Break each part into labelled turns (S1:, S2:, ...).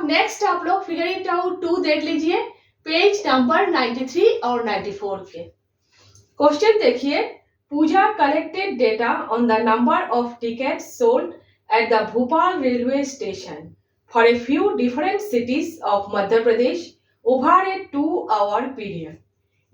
S1: अब नेक्स्ट आप लोग फिगर इट आउट 2 देख लीजिए, पेज नंबर 93 और 94 के क्वेश्चन देखिए। Pooja collected data on the number of tickets sold at the Bhopal railway station for a few different cities of Madhya Pradesh over a 2 hour period.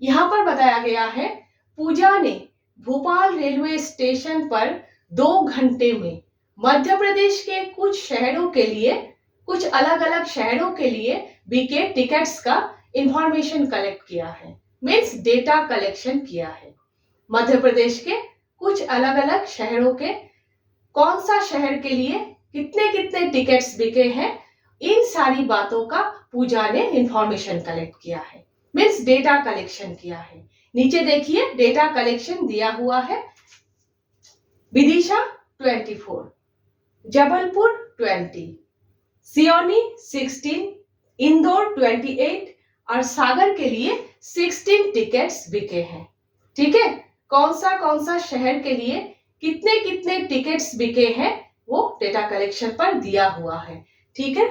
S1: यहाँ पर बताया गया है पूजा ने भोपाल रेलवे स्टेशन पर 2 घंटे में मध्य प्रदेश के कुछ शहरों के लिए, कुछ अलग अलग शहरों के लिए बिके टिकट्स का इंफॉर्मेशन कलेक्ट किया है, मीन्स डेटा कलेक्शन किया है। मध्य प्रदेश के कुछ अलग अलग शहरों के कौन सा शहर के लिए कितने कितने टिकट्स बिके हैं, इन सारी बातों का पूजा ने इंफॉर्मेशन कलेक्ट किया है, मीन्स डेटा कलेक्शन किया है। नीचे देखिए डेटा कलेक्शन दिया हुआ है। विदिशा 24, जबलपुर 20, सियोनी 16, इंदौर 28 और सागर के लिए 16 टिकट्स बिके हैं। ठीक है, कौन सा शहर के लिए कितने कितने टिकट्स बिके हैं वो डेटा कलेक्शन पर दिया हुआ है। ठीक है,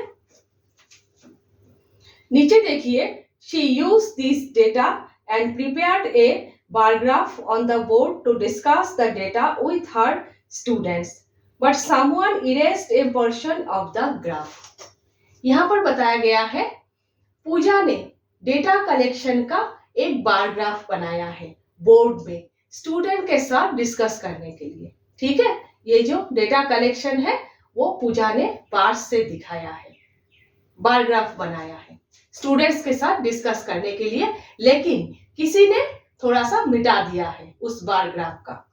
S1: नीचे देखिए, she used this data and prepared a bar graph on the board to discuss the data with her students, but someone erased a portion of the graph. यहाँ पर बताया गया है पूजा ने डेटा कलेक्शन का एक बार ग्राफ बनाया है बोर्ड में स्टूडेंट के साथ डिस्कस करने के लिए। ठीक है, ये जो डेटा कलेक्शन है वो पूजा ने बार से दिखाया है, बार ग्राफ बनाया है स्टूडेंट्स के साथ डिस्कस करने के लिए, लेकिन किसी ने थोड़ा सा मिटा दिया है उस बार ग्राफ का।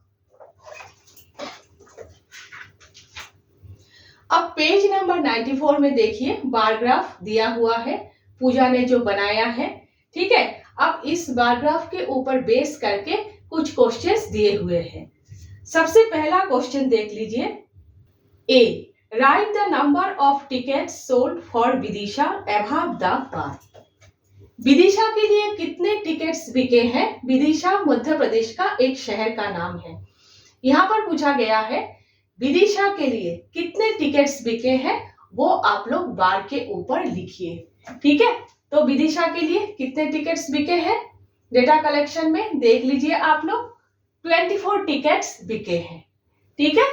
S1: अब पेज नंबर 94 में देखिए बार ग्राफ दिया हुआ है, पूजा ने जो बनाया है। ठीक है, अब इस बार ग्राफ के ऊपर बेस करके कुछ क्वेश्चंस दिए हुए हैं। सबसे पहला क्वेश्चन देख लीजिए। A, right the number of tickets sold for Vidisha above the bar. Vidisha के लिए कितने टिकट्स बिके हैं? विदिशा मध्य प्रदेश का एक शहर का नाम है। यहाँ पर पूछा गया है विदिशा के लिए कितने टिकट्स बिके हैं, वो आप लोग बार के ऊपर लिखिए। ठीक है, तो विदिशा के लिए कितने टिकट्स बिके हैं डेटा कलेक्शन में देख लीजिए आप लोग, 24 टिकट्स बिके हैं। ठीक है,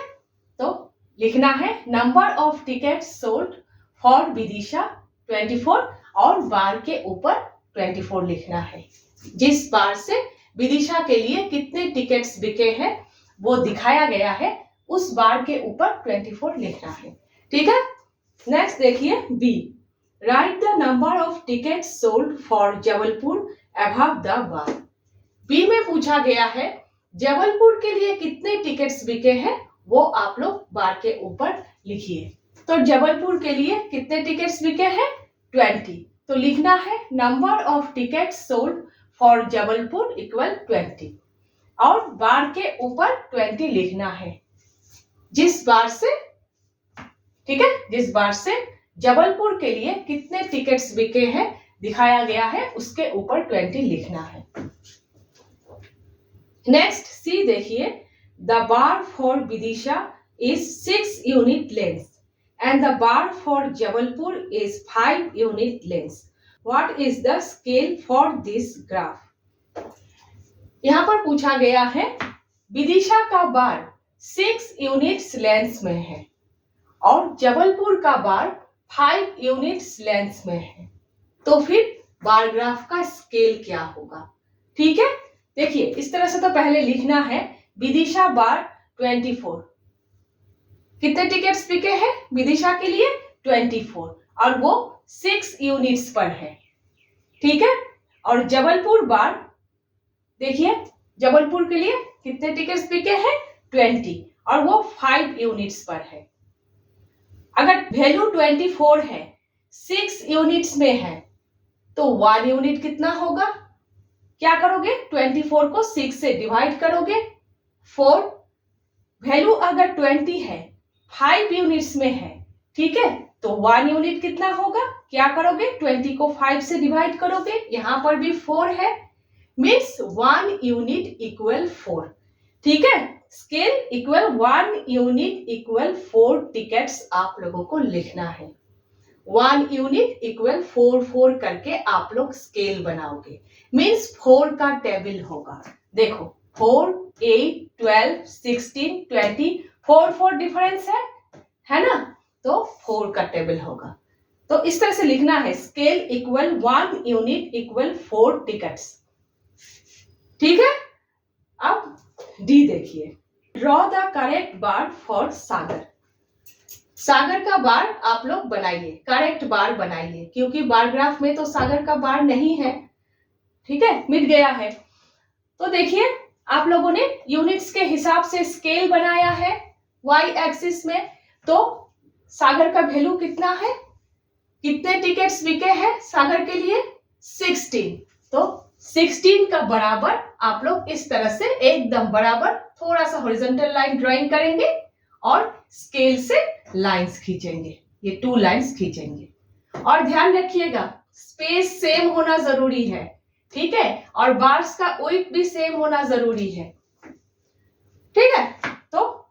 S1: तो लिखना है number of tickets sold for Vidisha 24 और बार के ऊपर 24 लिखना है। जिस बार से विदिशा के लिए कितने टिकट्स बिके हैं वो दिखाया गया है, उस बार के ऊपर 24 लिखना है। ठीक है, नेक्स्ट देखिए B, right the number of tickets sold for Jabalpur above the bar. B में पूछा गया है जबलपुर के लिए कितने टिकट्स बिके हैं, वो आप लोग बार के ऊपर लिखिए। तो जबलपुर के लिए कितने टिकट्स बिके हैं? 20, तो लिखना है number of tickets sold for Jabalpur equal 20 और बार के ऊपर 20 लिखना है। जिस बार से, ठीक है, जिस बार से जबलपुर के लिए कितने टिकट्स बिके हैं दिखाया गया है उसके ऊपर 20 लिखना है। नेक्स्ट सी देखिए, the bar for Vidisha is 6 unit length and the bar for Jabalpur is 5 unit length. What is the scale for this graph. यहाँ पर पूछा गया है विदिशा का बार 6 यूनिट्स लेंथ में है और जबलपुर का बार 5 यूनिट्स लेंथ में है, तो फिर बार ग्राफ का स्केल क्या होगा। ठीक है, देखिए इस तरह से तो पहले लिखना है विदिशा बार 24, कितने टिकट्स बिके हैं विदिशा के लिए 24 और वो 6 यूनिट्स पर है। ठीक है, और जबलपुर बार देखिए जबलपुर के लिए कितने टिकट्स बिके हैं 20 और वो 5 यूनिट्स पर है। अगर वैल्यू 24 है, 6 यूनिट्स में है, तो 1 यूनिट कितना होगा? क्या करोगे? 24 को 6 से डिवाइड करोगे। 4 वैल्यू अगर 20 है, 5 यूनिट्स में है, ठीक है, तो 1 यूनिट कितना होगा? क्या करोगे? 20 को 5 से डिवाइड करोगे। यहां पर भी 4 है, मीन्स 1 यूनिट इक्वल 4। ठीक है, scale equal 1 unit equal 4 tickets आप लोगों को लिखना है। 1 यूनिट इक्वल 4 करके आप लोग स्केल बनाओगे, मीन्स 4 का टेबल होगा। देखो 4, 8, 12, 16, 20, 4 डिफरेंस है ना, तो 4 का टेबल होगा। तो इस तरह से लिखना है, scale equal 1 unit equal 4 tickets. ठीक है। अब डी देखिए, draw the correct bar for Sagar. Sagar का बार आप लोग बनाइए, करेक्ट बार बनाइए, क्योंकि बार ग्राफ में तो सागर का बार नहीं है। ठीक है, मिट गया है। तो देखिए आप लोगों ने यूनिट्स के हिसाब से स्केल बनाया है वाई एक्सिस में। तो सागर का वैल्यू कितना है, कितने टिकट्स बिके हैं सागर के लिए, 16। तो 16 का बराबर आप लोग इस तरह से एकदम बराबर थोड़ा सा हॉरिजॉन्टल लाइन ड्राइंग करेंगे और स्केल से लाइंस खींचेंगे, ये 2 लाइंस खींचेंगे। और ध्यान रखिएगा स्पेस सेम होना जरूरी है, ठीक है, और बार्स का विड्थ भी सेम होना जरूरी है। ठीक है, तो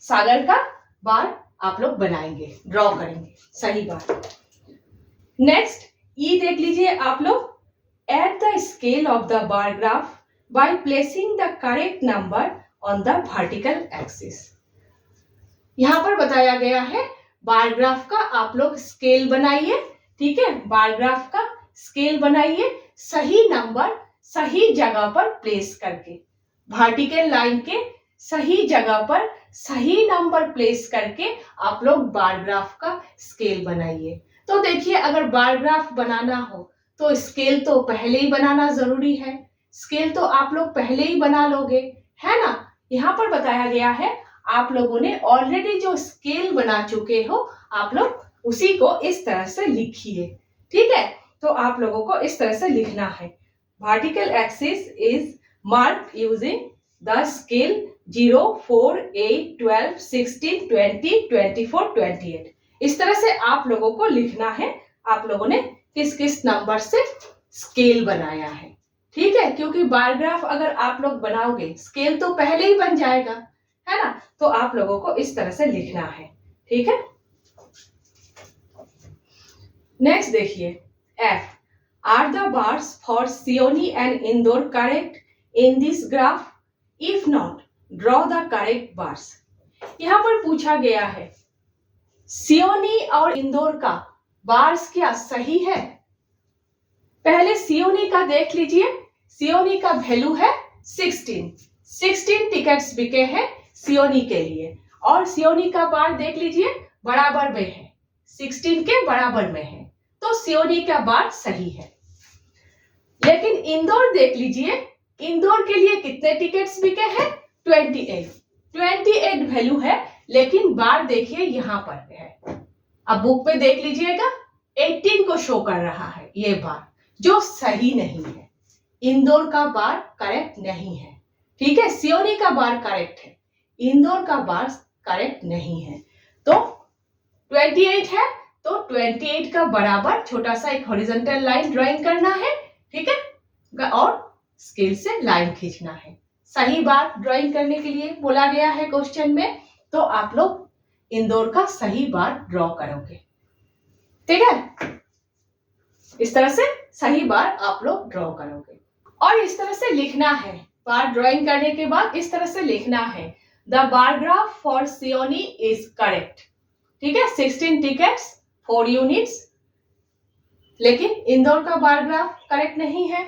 S1: सागर का बार आप लोग बनाएंगे, ड्रॉ करेंगे सही बार। नेक्स्ट ई देख लीजिए आप लोग, at the scale of the bar graph by placing the correct number on the vertical axis. यहां पर बताया गया है बार ग्राफ का आप लोग स्केल बनाइए। ठीक है, बार ग्राफ का स्केल बनाइए, सही नंबर सही जगह पर प्लेस करके, वर्टिकल लाइन के सही जगह पर सही नंबर प्लेस करके आप लोग बार ग्राफ का स्केल बनाइए। तो देखिए अगर बार ग्राफ बनाना हो तो स्केल तो पहले ही बनाना जरूरी है, स्केल तो आप लोग पहले ही बना लोगे, है ना। यहाँ पर बताया गया है आप लोगों ने ऑलरेडी जो स्केल बना चुके हो, आप लोग उसी को इस तरह से लिखिए। ठीक है, तो आप लोगों को इस तरह से लिखना है, vertical axis is marked using the scale 0, 4, 8, 12, 16, 20, 24, 28। इस तरह से आप लोगों को लिखना है आप लोगों ने किस किस नंबर से स्केल बनाया है। ठीक है, क्योंकि बार ग्राफ अगर आप लोग बनाओगे स्केल तो पहले ही बन जाएगा, है ना, तो आप लोगों को इस तरह से लिखना है। ठीक है, नेक्स्ट देखिए, F, are the bars for Seoni and Indore correct in this graph, if not draw the correct bars. यहां पर पूछा गया है सियोनी और इंदौर का बार्स क्या सही है। पहले सियोनी का देख लीजिए, सियोनी का वैल्यू है 16 टिकट्स बिके हैं सियोनी के लिए, और सियोनी का बार देख लीजिए बराबर में है, 16 के बराबर में है, तो सियोनी का बार सही है। लेकिन इंदौर देख लीजिए, इंदौर के लिए कितने टिकट्स बिके हैं, 28 वैल्यू है, लेकिन बार देखिए यहां पर है, अब बुक पे देख लीजिएगा 18 को शो कर रहा है ये बार, जो सही नहीं है। इंदौर का बार करेक्ट नहीं है। ठीक है, सियोनी का बार करेक्ट है, इंदौर का बार करेक्ट नहीं है। तो 28 है, तो 28 का बराबर छोटा सा एक हॉरिजॉन्टल लाइन ड्राइंग करना है। ठीक है, और स्केल से लाइन खींचना है। सही बार ड्राइंग करने के लिए बोला गया है क्वेश्चन में, तो आप लोग इंदौर का सही बार ड्रॉ करोगे। ठीक है, इस तरह से सही बार आप लोग ड्रॉ करोगे, और इस तरह से लिखना है, बार ड्राइंग करने के बाद इस तरह से लिखना है, the bar graph for Seoni is correct. ठीक है, 16 टिकट्स 4 यूनिट्स, लेकिन इंदौर का बार ग्राफ करेक्ट नहीं है।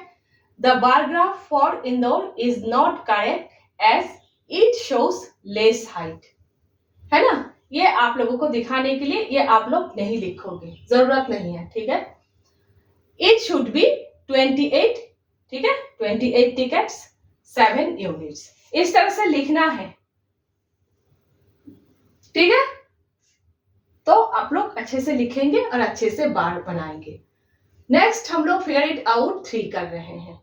S1: The bar graph for Indore is not correct as it shows less height, है ना। ये आप लोगों को दिखाने के लिए ये आप लोग नहीं लिखोगे, जरूरत नहीं है। ठीक है, इट शुड बी 28। ठीक है, 28 टिकट्स 7 यूनिट्स, इस तरह से लिखना है। ठीक है, तो आप लोग अच्छे से लिखेंगे और अच्छे से बार बनाएंगे। नेक्स्ट हम लोग फिगर इट आउट 3 कर रहे हैं।